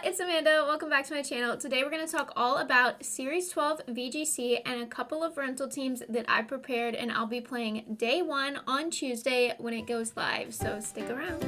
it's Amanda. Welcome back to my channel. Today we're going to talk all about Series 12 VGC and a couple of rental teams that I prepared, and I'll be playing day 1 on Tuesday when it goes live, so stick around.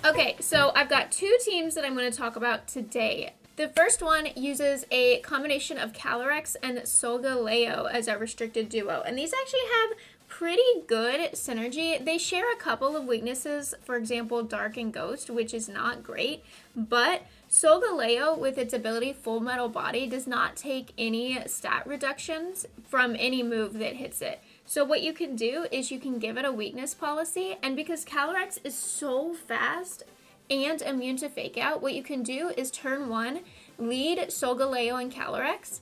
Okay, so I've got 2 teams that I'm going to talk about today. The first one uses a combination of Calyrex and Solgaleo as a restricted duo, and these actually have pretty good synergy. They share a couple of weaknesses, for example, Dark and Ghost, which is not great, but Solgaleo, with its ability Full Metal Body, does not take any stat reductions from any move that hits it. So what you can do is you can give it a weakness policy, and because Calyrex is so fast and immune to Fake Out, what you can do is turn 1, lead Solgaleo and Calyrex,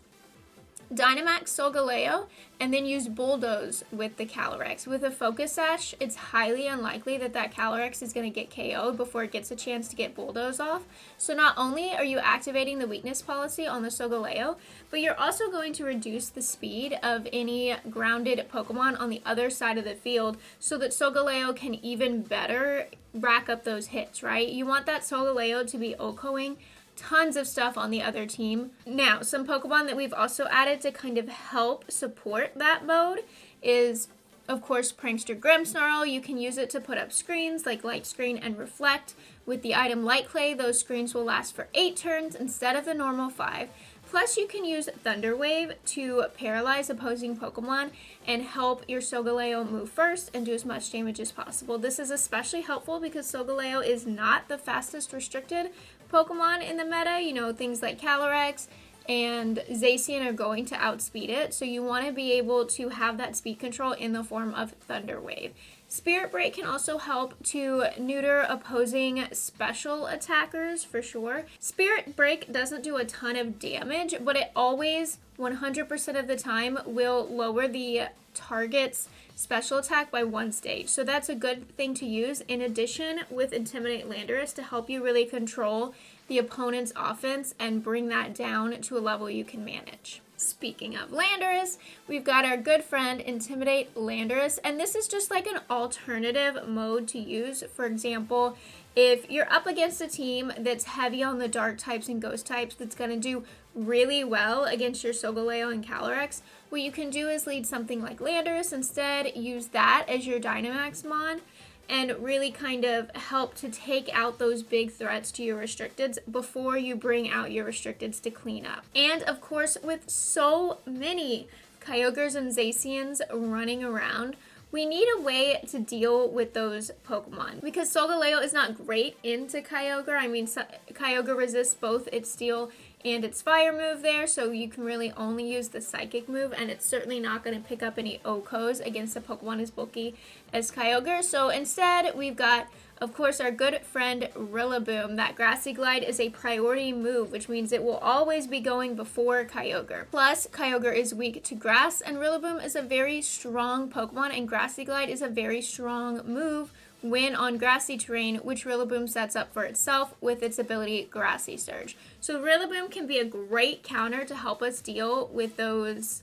Dynamax Solgaleo, and then use Bulldoze with the Calyrex. With a Focus Sash, it's highly unlikely that Calyrex is going to get KO'd before it gets a chance to get Bulldoze off. So not only are you activating the weakness policy on the Solgaleo, but you're also going to reduce the speed of any grounded Pokemon on the other side of the field so that Solgaleo can even better rack up those hits, right? You want that Solgaleo to be OHKOing tons of stuff on the other team. Now, some Pokemon that we've also added to kind of help support that mode is, of course, Prankster Grimmsnarl. You can use it to put up screens like Light Screen and Reflect. With the item Light Clay, those screens will last for 8 turns instead of the normal 5. Plus, you can use Thunder Wave to paralyze opposing Pokemon and help your Solgaleo move first and do as much damage as possible. This is especially helpful because Solgaleo is not the fastest restricted Pokemon in the meta. You know, things like Calyrex and Zacian are going to outspeed it, so you want to be able to have that speed control in the form of Thunder Wave. Spirit Break can also help to neuter opposing special attackers for sure. Spirit Break doesn't do a ton of damage, but it always 100% of the time will lower the target's special attack by 1 stage. So that's a good thing to use in addition with Intimidate Landorus to help you really control the opponent's offense and bring that down to a level you can manage. Speaking of Landorus, we've got our good friend Intimidate Landorus, and this is just like an alternative mode to use. For example, if you're up against a team that's heavy on the dark types and ghost types that's going to do really well against your Solgaleo and Calyrex, what you can do is lead something like Landorus instead, use that as your Dynamax mon, and really kind of help to take out those big threats to your restricteds before you bring out your restricteds to clean up. And of course, with so many Kyogres and Zacians running around, we need a way to deal with those Pokemon. Because Solgaleo is not great into Kyogre. I mean, Kyogre resists both its Steel and its Fire move there, so you can really only use the Psychic move, and it's certainly not going to pick up any OHKOs against a Pokemon as bulky as Kyogre. So instead, we've got, of course, our good friend Rillaboom. That Grassy Glide is a priority move, which means it will always be going before Kyogre. Plus, Kyogre is weak to grass, and Rillaboom is a very strong Pokemon, and Grassy Glide is a very strong move when on grassy terrain, which Rillaboom sets up for itself with its ability Grassy Surge. So Rillaboom can be a great counter to help us deal with those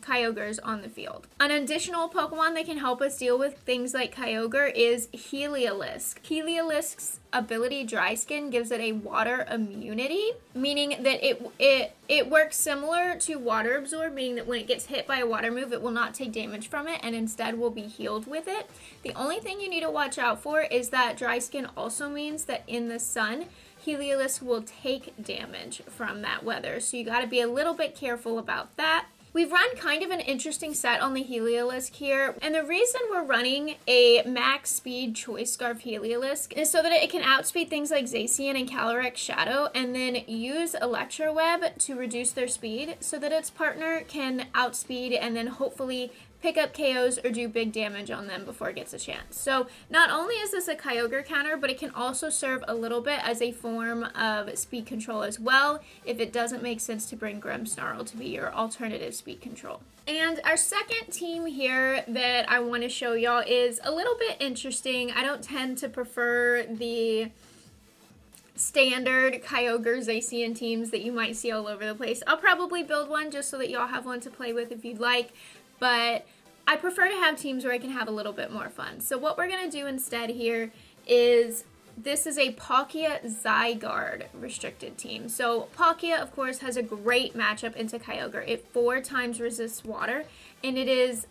Kyogres on the field. An additional Pokemon that can help us deal with things like Kyogre is Heliolisk. Heliolisk's ability Dry Skin gives it a water immunity, meaning that it works similar to Water Absorb, meaning that when it gets hit by a water move, it will not take damage from it and instead will be healed with it. The only thing you need to watch out for is that Dry Skin also means that in the sun, Heliolisk will take damage from that weather, so you got to be a little bit careful about that. We've run kind of an interesting set on the Heliolisk here, and the reason we're running a max speed Choice Scarf Heliolisk is so that it can outspeed things like Zacian and Calyrex-Shadow, and then use Electroweb to reduce their speed so that its partner can outspeed and then hopefully pick up KOs or do big damage on them before it gets a chance. So not only is this a Kyogre counter, but it can also serve a little bit as a form of speed control as well, if it doesn't make sense to bring Grimmsnarl to be your alternative speed control. And our second team here that I want to show y'all is a little bit interesting. I don't tend to prefer the standard Kyogre Zacian teams that you might see all over the place. I'll probably build one just so that y'all have one to play with if you'd like, but I prefer to have teams where I can have a little bit more fun. So what we're going to do instead here is, this is a Palkia Zygarde restricted team. So Palkia, of course, has a great matchup into Kyogre. It 4 times resists water, and it is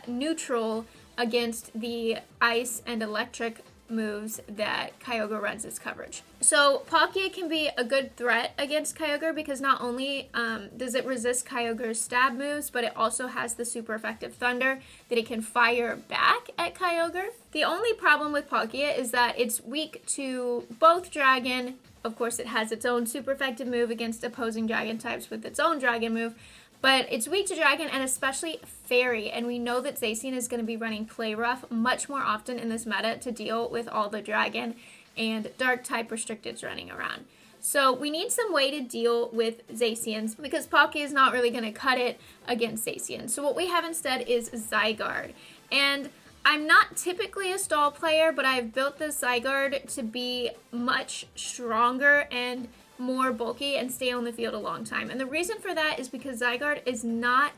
neutral against the ice and electric moves that Kyogre runs as coverage. So Palkia can be a good threat against Kyogre because not only does it resist Kyogre's stab moves, but it also has the super effective Thunder that it can fire back at Kyogre. The only problem with Palkia is that it's weak to both Dragon. Of course, it has its own super effective move against opposing Dragon types with its own Dragon move, but it's weak to Dragon and especially Fairy, and we know that Zacian is going to be running Play Rough much more often in this meta to deal with all the Dragon and Dark type restricteds running around. So we need some way to deal with Zacians because Palkia is not really going to cut it against Zacian. So what we have instead is Zygarde, and I'm not typically a stall player, but I've built this Zygarde to be much stronger and more bulky and stay on the field a long time. And the reason for that is because Zygarde is not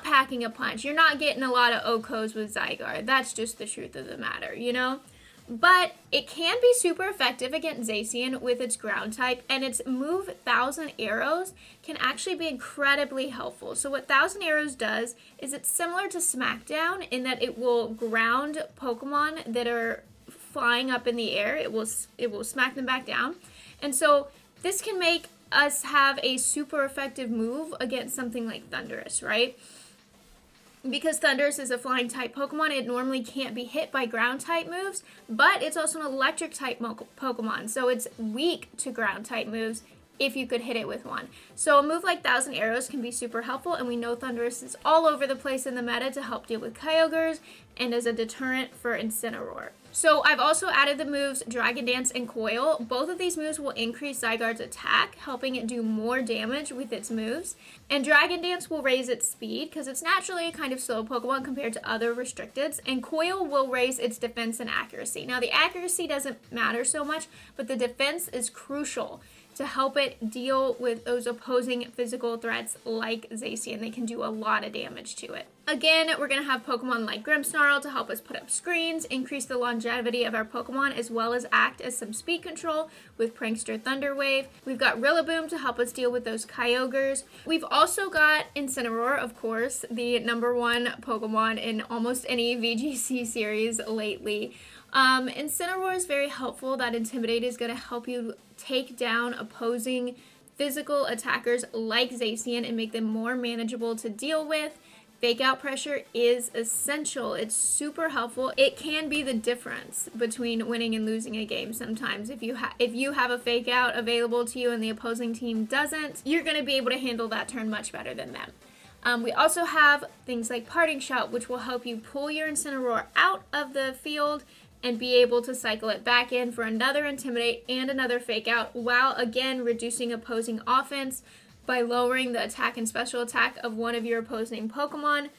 packing a punch. You're not getting a lot of OHKOs with Zygarde. That's just the truth of the matter, you know? But it can be super effective against Zacian with its ground type, and its move 1000 Arrows can actually be incredibly helpful. So what 1000 Arrows does is it's similar to Smackdown in that it will ground Pokemon that are flying up in the air. It will smack them back down. And so this can make us have a super effective move against something like Thundurus, right? Because Thundurus is a flying type Pokemon, it normally can't be hit by ground type moves, but it's also an electric type Pokemon, so it's weak to ground type moves if you could hit it with one. So a move like 1000 Arrows can be super helpful, and we know Thundurus is all over the place in the meta to help deal with Kyogres and as a deterrent for Incineroar. So I've also added the moves Dragon Dance and Coil. Both of these moves will increase Zygarde's attack, helping it do more damage with its moves. And Dragon Dance will raise its speed because it's naturally a kind of slow Pokemon compared to other restricteds. And Coil will raise its defense and accuracy. Now the accuracy doesn't matter so much, but the defense is crucial to help it deal with those opposing physical threats like Zacian. They can do a lot of damage to it. Again, we're going to have Pokemon like Grimmsnarl to help us put up screens, increase the longevity of our Pokemon, as well as act as some speed control with Prankster Thunder Wave. We've got Rillaboom to help us deal with those Kyogres. We've also got Incineroar, of course, the #1 Pokemon in almost any VGC series lately. Incineroar is very helpful. That Intimidate is going to help you take down opposing physical attackers like Zacian and make them more manageable to deal with. Fake out pressure is essential. It's super helpful. It can be the difference between winning and losing a game sometimes. If you have a fake out available to you and the opposing team doesn't, you're going to be able to handle that turn much better than them. We also have things like Parting Shot, which will help you pull your Incineroar out of the field and be able to cycle it back in for another Intimidate and another Fake Out, while again reducing opposing offense by lowering the attack and special attack of one of your opposing Pokemon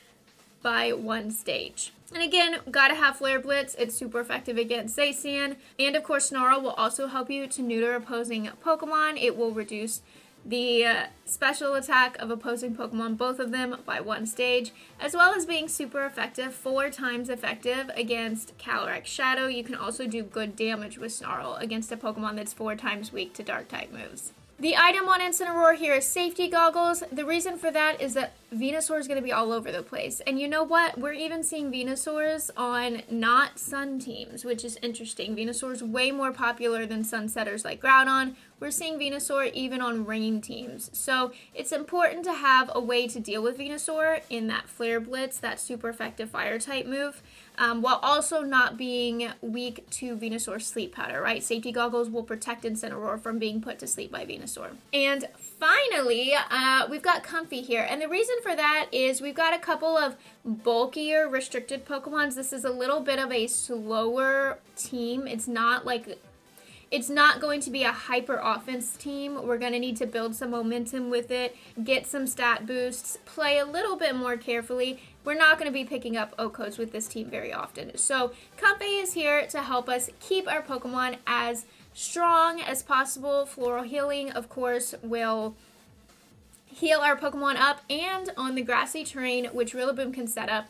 by 1 stage. And again, gotta have Flare Blitz. It's super effective against Zacian. And of course, Snarl will also help you to neuter opposing Pokemon. It will reduce the special attack of opposing Pokemon, both of them, by 1 stage, as well as being super effective, 4 times effective against Calyrex-Shadow. You can also do good damage with Snarl against a Pokemon that's 4 times weak to Dark type moves. The item on Incineroar here is Safety Goggles. The reason for that is that Venusaur is going to be all over the place. And you know what? We're even seeing Venusaurs on not Sun teams, which is interesting. Venusaur is way more popular than Sunsetters like Groudon. We're seeing Venusaur even on Rain teams. So it's important to have a way to deal with Venusaur in that Flare Blitz, that super effective fire type move, while also not being weak to Venusaur's Sleep Powder, right? Safety Goggles will protect Incineroar from being put to sleep by Venusaur. And finally, we've got Comfey here. And the reason for that is we've got a couple of bulkier restricted Pokemons. This is a little bit of a slower team. It's not going to be a hyper offense team. We're going to need to build some momentum with it, get some stat boosts, play a little bit more carefully. We're not going to be picking up OHKOs with this team very often. So Comfey is here to help us keep our Pokemon as strong as possible. Floral Healing, of course, will heal our Pokemon up, and on the grassy terrain, which Rillaboom can set up,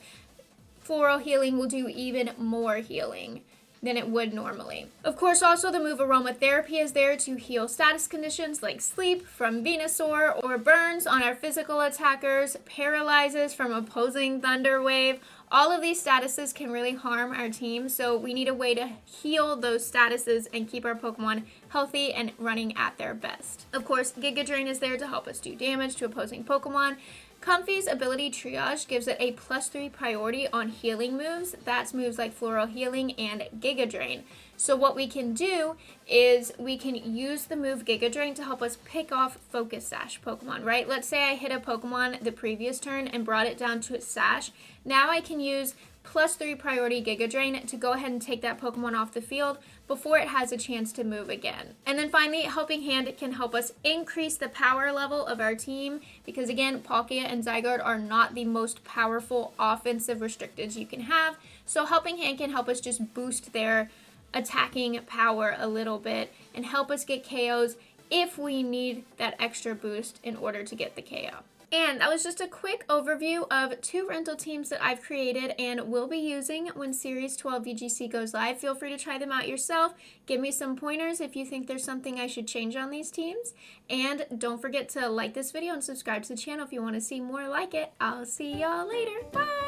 Floral Healing will do even more healing than it would normally. Of course, also the move Aromatherapy is there to heal status conditions like sleep from Venusaur, or burns on our physical attackers, paralyzes from opposing Thunder Wave. All of these statuses can really harm our team, so we need a way to heal those statuses and keep our Pokemon healthy and running at their best. Of course, Giga Drain is there to help us do damage to opposing Pokemon. Comfey's ability Triage gives it a +3 priority on healing moves. That's moves like Floral Healing and Giga Drain. So what we can do is we can use the move Giga Drain to help us pick off Focus Sash Pokemon, right? Let's say I hit a Pokemon the previous turn and brought it down to its Sash. Now I can use +3 priority Giga Drain to go ahead and take that Pokemon off the field before it has a chance to move again. And then finally, Helping Hand can help us increase the power level of our team, because again, Palkia and Zygarde are not the most powerful offensive restricteds you can have. So Helping Hand can help us just boost their attacking power a little bit and help us get KOs if we need that extra boost in order to get the KO. And that was just a quick overview of 2 rental teams that I've created and will be using when Series 12 VGC goes live. Feel free to try them out yourself. Give me some pointers if you think there's something I should change on these teams. And don't forget to like this video and subscribe to the channel if you want to see more like it. I'll see y'all later. Bye!